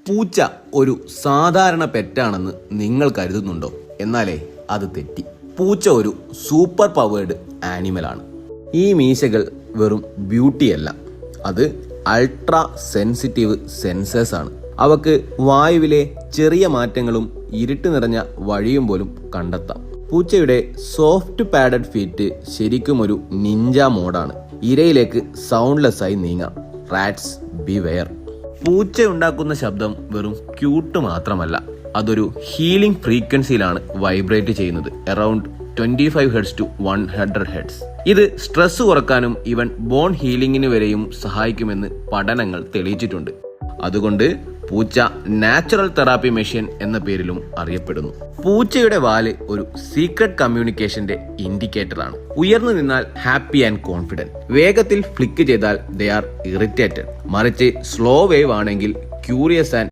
പൂച്ച ഒരു സാധാരണ പെറ്റാണെന്ന് നിങ്ങൾ കരുതുന്നുണ്ടോ? എന്നാലേ അത് തെറ്റി. പൂച്ച ഒരു സൂപ്പർ പവേർഡ് ആനിമലാണ്. ഈ മീശകൾ വെറും ബ്യൂട്ടിയല്ല, അത് അൾട്രാ സെൻസിറ്റീവ് സെൻസേഴ്സ് ആണ്. അവക്ക് വായുവിലെ ചെറിയ മാറ്റങ്ങളും ഇരുട്ട് നിറഞ്ഞ വഴിയും പോലും കണ്ടെത്താം. പൂച്ചയുടെ സോഫ്റ്റ് പാഡഡ് ഫീറ്റ് ശരിക്കും ഒരു നിഞ്ച മോഡാണ്. ഇരയിലേക്ക് സൗണ്ട്ലെസ് ആയി നീങ്ങാം. Rats beware. പൂച്ച ഉണ്ടാക്കുന്ന ശബ്ദം വെറും ക്യൂട്ട് മാത്രമല്ല, അതൊരു ഹീലിംഗ് ഫ്രീക്വൻസിയിലാണ് വൈബ്രേറ്റ് ചെയ്യുന്നത്. Around 25 hertz to 100 hertz. ഇത് സ്ട്രെസ് കുറക്കാനും ഈവൻ ബോൺ ഹീലിംഗിന് വരെയും സഹായിക്കുമെന്ന് പഠനങ്ങൾ തെളിയിച്ചിട്ടുണ്ട്. അതുകൊണ്ട് പൂച്ച നാച്ചുറൽ തെറാപ്പി മെഷീൻ എന്ന പേരിലും അറിയപ്പെടുന്നു. പൂച്ചയുടെ വാല് ഒരു സീക്രട്ട് കമ്മ്യൂണിക്കേഷന്റെ ഇൻഡിക്കേറ്റർ ആണ്. ഉയർന്നു നിന്നാൽ ഹാപ്പി ആൻഡ് കോൺഫിഡന്റ്, വേഗത്തിൽ ഫ്ലിക്ക് ചെയ്താൽ ദേ ആർ ഇറിറ്റേറ്റഡ്, മറിച്ച് സ്ലോ വേവ് ആണെങ്കിൽ ക്യൂറിയസ് ആൻഡ്